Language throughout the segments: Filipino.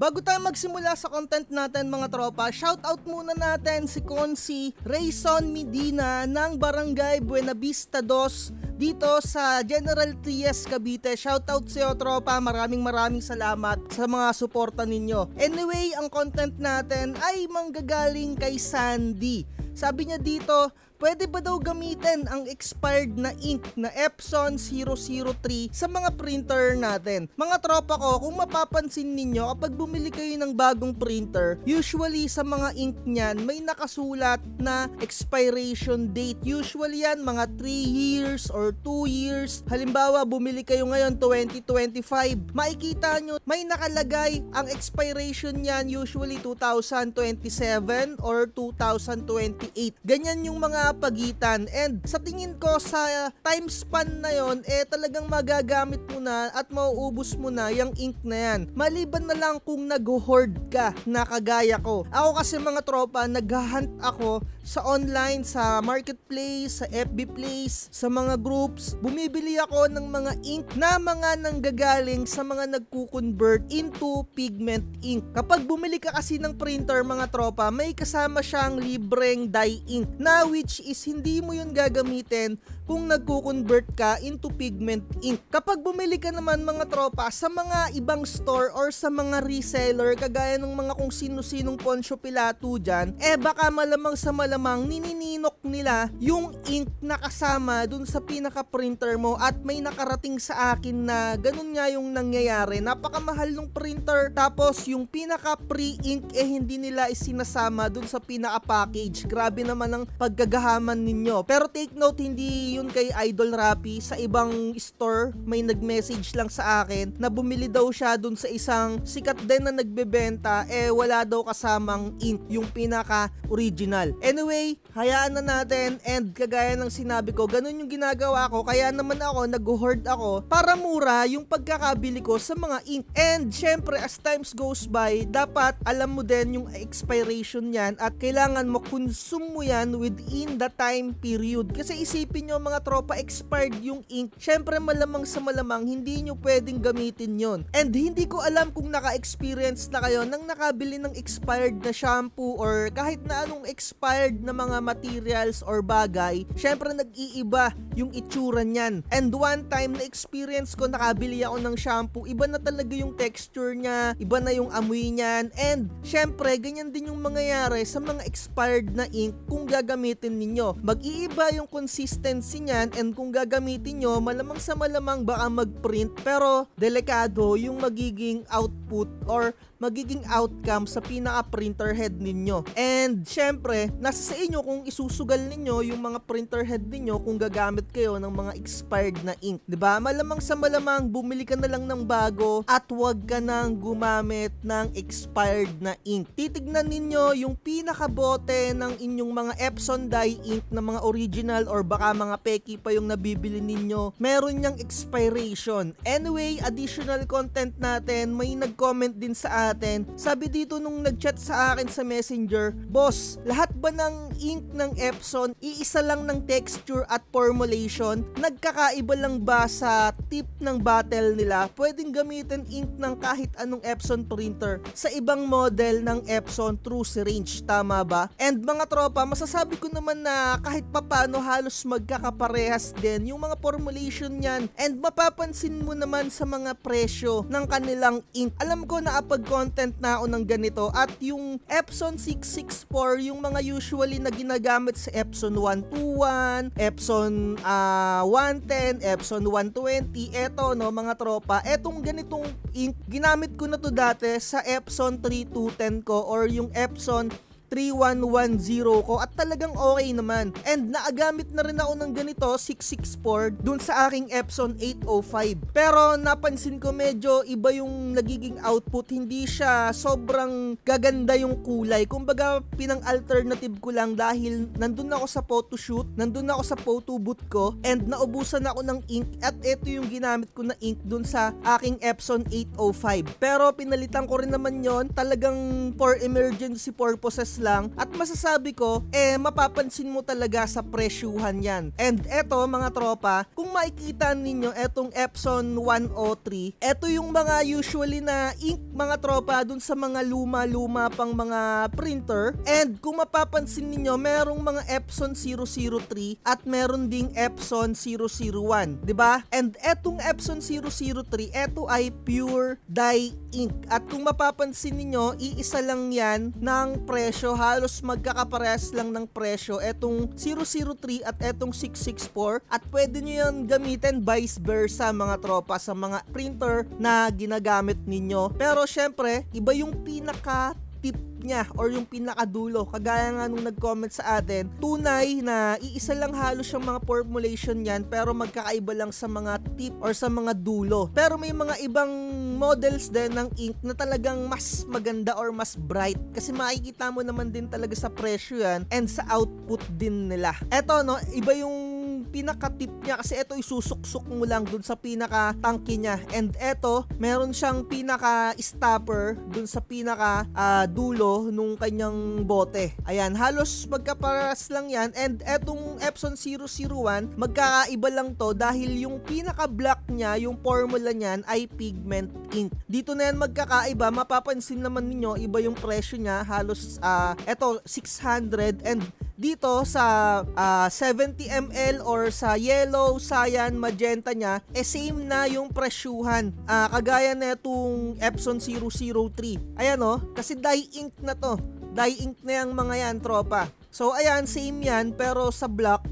Bago tayo magsimula sa content natin mga tropa, shoutout muna natin si Consi Rayson Medina ng Barangay Buena Vista 2 dito sa General Trias, Cavite. Shoutout sa iyo tropa, maraming salamat sa mga suporta ninyo. Anyway, ang content natin ay manggagaling kay Sandy. Sabi niya dito, pwede ba daw gamitin ang expired na ink na Epson 003 sa mga printer natin? Mga tropa ko, kung mapapansin ninyo, kapag bumili kayo ng bagong printer, usually sa mga ink niyan, may nakasulat na expiration date. Usually yan, mga 3 years or 2 years. Halimbawa, bumili kayo ngayon 2025. Makikita nyo, may nakalagay ang expiration niyan, usually 2027 or 2028. Ganyan yung mga pagitan, and sa tingin ko sa time span na yon talagang magagamit mo na at mauubos mo na yung ink na yan, maliban na lang kung nag-hoard ka na kagaya ko. Ako kasi mga tropa, nag-hunt ako sa online, sa marketplace, sa FB place, sa mga groups. Bumibili ako ng mga ink na mga nanggagaling sa mga nagko-convert into pigment ink. Kapag bumili ka kasi ng printer mga tropa, may kasama siyang libreng dye ink na which is hindi mo yun gagamitin kung nagko-convert ka into pigment ink. Kapag bumili ka naman mga tropa sa mga ibang store or sa mga reseller kagaya ng mga kung sino-sinong Poncio Pilato dyan, baka malamang sa malamang nininok nila yung ink na kasama dun sa pinaka-printer mo, at may nakarating sa akin na ganun nga yung nangyayari. Napakamahal ng printer, tapos yung pinaka-pre-ink hindi nila isinasama dun sa pinaka-package. Grabe naman ang paggagahaman ninyo. Pero take note, hindi yun kay Idol Rappi. Sa ibang store, may nag-message lang sa akin na bumili daw siya dun sa isang sikat din na nagbebenta, wala daw kasamang ink, yung pinaka-original. Anyway, hayaan na natin, and kagaya ng sinabi ko, ganun yung ginagawa ko, kaya naman ako nag-hoard ako para mura yung pagkakabili ko sa mga ink. And syempre, as times goes by, dapat alam mo din yung expiration yan at kailangan mo consume mo yan within the time period. Kasi isipin nyo mga tropa, expired yung ink, syempre malamang sa malamang hindi nyo pwedeng gamitin yon. And hindi ko alam kung naka-experience na kayo nang nakabili ng expired na shampoo or kahit na anong expired na mga materials or bagay, syempre nag-iiba yung itsura niyan. And one time na experience ko, nakabili ako ng shampoo, iba na talaga yung texture niya, iba na yung amoy niyan, and syempre ganyan din yung mangyayari sa mga expired na ink kung gagamitin ninyo. Mag-iiba yung consistency niyan, and kung gagamitin nyo, malamang sa malamang baka mag-print, pero delikado yung magiging output or magiging outcome sa pinaka-printer head ninyo. And syempre, nasa sa inyo kung isusugal ninyo yung mga printer head ninyo kung gagamit kayo ng mga expired na ink. 'Di ba? Malamang sa malamang bumili ka na lang ng bago at wag ka nang gumamit ng expired na ink. Titignan ninyo yung pinaka-bote ng inyong mga Epson dye ink na mga original or baka mga peki pa yung nabibili ninyo. Meron niyang expiration. Anyway, additional content natin, may nag-comment din sa atin. Sabi dito nung nag-chat sa akin sa Messenger, boss, lahat ba ng ink ng Epson iisa lang ng texture at formulation? Nagkakaiba lang ba sa tip ng bottle nila? Pwedeng gamitin ink ng kahit anong Epson printer sa ibang model ng Epson through syringe, tama ba? And mga tropa, masasabi ko naman na kahit papano halos magkakaparehas din yung mga formulation niyan, and mapapansin mo naman sa mga presyo ng kanilang ink. Alam ko na kapag content na ako ng ganito, at yung Epson 664, yung mga usually na ginagamit sa Epson 121, Epson 110, Epson 120, eto no mga tropa, etong ganitong ink, ginamit ko na to dati sa Epson 3210 ko or yung Epson 3110 ko, at talagang okay naman. And naagamit na rin ako ng ganito 664 dun sa aking Epson 805. Pero napansin ko medyo iba yung nagiging output, hindi siya sobrang gaganda yung kulay. Kumbaga pinang-alternative ko lang dahil nandun ako sa photoshoot, nandun ako sa photo booth ko, and naubusan ako ng ink, at ito yung ginamit ko na ink dun sa aking Epson 805. Pero pinalitan ko rin naman yon, talagang for emergency purposes lang at masasabi ko, mapapansin mo talaga sa presyuhan yan. And eto mga tropa, kung makikita ninyo etong Epson 103, eto yung mga usually na ink mga tropa dun sa mga luma-luma pang mga printer. And kung mapapansin ninyo, merong mga Epson 003 at meron ding Epson 001, 'di ba? And etong Epson 003, eto ay pure dye ink. At kung mapapansin ninyo, iisa lang yan ng presyo, halos magkakaparehas lang ng presyo etong 003 at etong 664, at pwede nyo yan gamitin vice versa mga tropa sa mga printer na ginagamit ninyo. Pero syempre, iba yung pinaka tip niya or yung pinakadulo. Kagaya nga nung nag-comment sa atin, tunay na iisa lang halos yung mga formulation yan, pero magkakaiba lang sa mga tip or sa mga dulo. Pero may mga ibang models din ng ink na talagang mas maganda or mas bright, kasi makikita mo naman din talaga sa presyo yan and sa output din nila. Eto no, iba yung pinaka-tip niya kasi ito isusuksok mo lang dun sa pinaka-tangke niya, and eto meron siyang pinaka-stopper dun sa pinaka-dulo nung kanyang bote. Ayan, halos magkaparas lang yan. And etong Epson 001, magkakaiba lang to dahil yung pinaka-black niya, yung formula niyan ay pigment ink. Dito na yan magkakaiba, mapapansin naman ninyo iba yung presyo niya, halos eto 600, and dito sa 70 ml or sa yellow, cyan, magenta niya, same na yung presyuhan. Kagaya na itong Epson 003. Ayan o, kasi dye ink na to. Dye ink na yung mga yan, tropa. So ayan, same yan, pero sa black,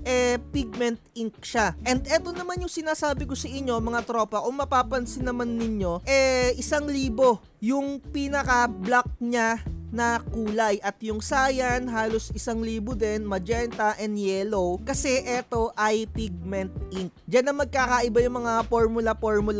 pigment ink siya. And eto naman yung sinasabi ko sa inyo mga tropa, kung mapapansin naman ninyo, 1,000 yung pinaka-black niya na kulay, at yung cyan halos 1,000 din, magenta and yellow, kasi eto ay pigment ink. Diyan na magkakaiba yung mga formula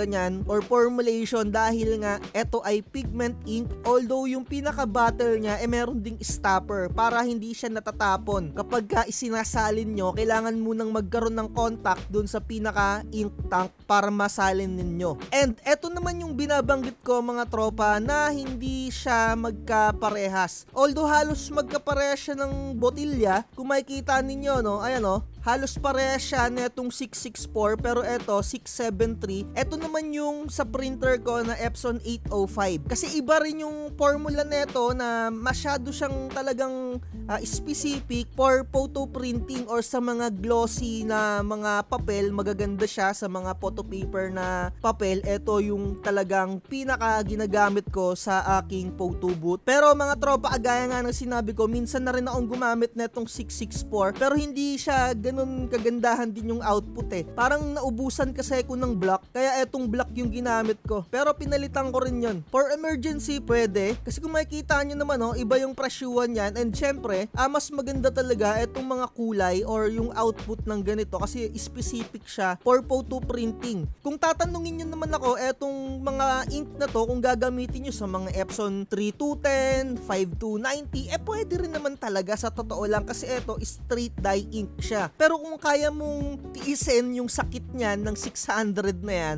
niyan or formulation, dahil nga eto ay pigment ink, although yung pinaka-bottle niya meron ding stopper para hindi siya natatapon. Kapag isinasalin nyo, kailangan munang magkaroon ng contact dun sa pinaka-ink tank para masalin ninyo. And eto naman yung binabanggit ko mga tropa, na hindi siya magkaparehas. Although halos magkaparehas siya ng botilya, kung makikita ninyo, no, ayan o, halos parehas siya netong 664, pero eto 673. Eto naman yung sa printer ko na Epson 805. Kasi iba rin yung formula neto, na masyado siyang talagang specific for photo printing or sa mga glossy na mga papel. Magaganda siya sa mga photo paper na papel. Eto yung talagang pinaka ginagamit ko sa aking photo booth. Pero mga tropa, agaya nga ng sinabi ko, minsan na rin akong gumamit netong 664, pero hindi siya ganun kagandahan din yung output Parang naubusan kasi ko ng black, kaya etong black yung ginamit ko. Pero pinalitan ko rin yun. For emergency, pwede. Kasi kung makikita nyo naman, iba yung presyuhan yan. And syempre, mas maganda talaga etong mga kulay or yung output ng ganito, kasi specific siya for photo printing. Kung tatanungin nyo naman ako, etong mga ink na to, kung gagamitin nyo sa mga Epson 3210, 5290, pwede rin naman talaga sa totoo lang, kasi eto straight dye ink siya. Pero kung kaya mong tiisin yung sakit niyan ng 600 na yan,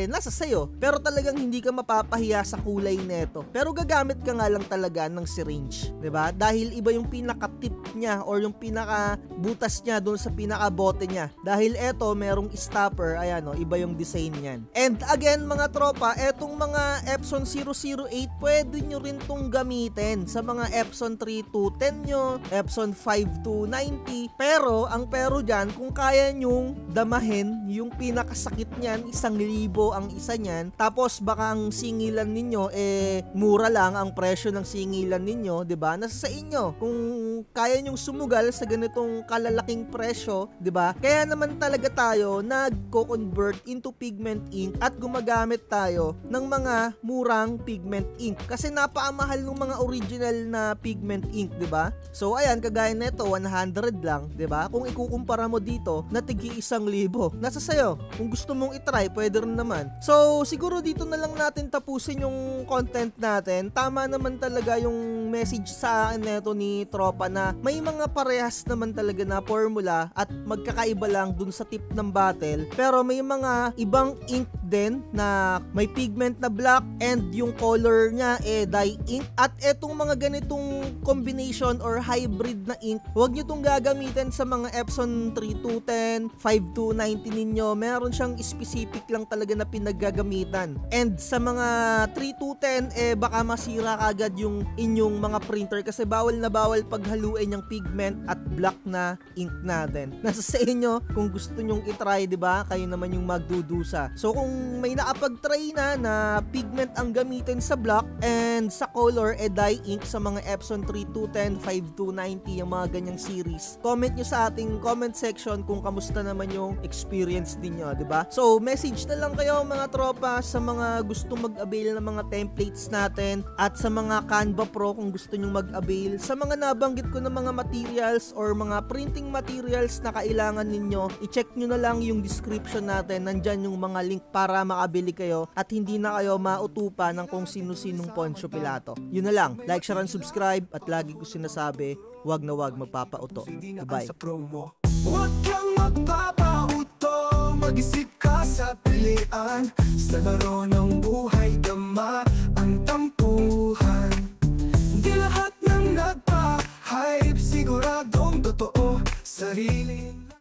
nasa sayo. Pero talagang hindi ka mapapahiya sa kulay neto. Pero gagamit ka nga lang talaga ng syringe, 'di ba? Dahil iba yung pinaka-tip niya or yung pinaka-butas niya doon sa pinaka-bote niya. Dahil eto merong stopper, ayan iba yung design niyan. And again mga tropa, etong mga Epson 008, pwede nyo rin tong gamitin sa mga Epson 3210 nyo, Epson 5290. Pero ang dyan, kung kaya nyong damahin yung pinakasakit niyan, 1,000 ang isa niyan, tapos baka ang singilan ninyo mura lang ang presyo ng singilan ninyo, 'di ba? Nasa sa inyo kung kaya nyong sumugal sa ganitong kalalaking presyo, 'di ba? Kaya naman talaga tayo nagko-convert into pigment ink at gumagamit tayo ng mga murang pigment ink, kasi napakamahal ng mga original na pigment ink, 'di ba? So ayan, kagaya nito 100 lang, 'di ba? Kung ikukumpara mo dito na tigi 1,000, nasa sayo. Kung gusto mong itry, pwede rin naman. So siguro dito na lang natin tapusin yung content natin. Tama naman talaga yung message sa akin neto ni tropa, na may mga parehas naman talaga na formula at magkakaiba lang dun sa tip ng bottle, pero may mga ibang ink din na may pigment na black and yung color niya dye ink. At etong mga ganitong combination or hybrid na ink, huwag nyo itong gagamitin sa mga Epson 3210, 5290 ninyo. Meron siyang specific lang talaga na pinaggagamitan. And sa mga 3210 baka masira kagad yung inyong mga printer kasi bawal na bawal paghaluin yung pigment at black na ink natin. Nasa sa inyo kung gusto nyong itry, diba? Kayo naman yung magdudusa. So kung may nakapag-try na pigment ang gamitin sa black and sa color dye ink sa mga Epson 3210, 5290, yung mga ganyang series, comment nyo sa ating comment section kung kamusta naman yung experience ninyo, diba? So message na lang kayo mga tropa sa mga gusto mag-avail ng mga templates natin at sa mga Canva Pro kung gusto nyo mag-avail sa mga nabanggit ko ng mga materials or mga printing materials na kailangan ninyo. I-check nyo na lang yung description natin, nandyan yung mga link para makabili kayo at hindi na kayo mautupa ng kung sino-sinong Poncio Pilato. Yun na lang, like, share, and subscribe at lagi ko sinasabi, wag na wag magpapauto. Bye. Huwag kang magpapauto, mag-isip ka sa pilian. Sa laro ng buhay, dama ang tampuhan. Di lahat ng nagpa-hype, siguradong totoo. Sarili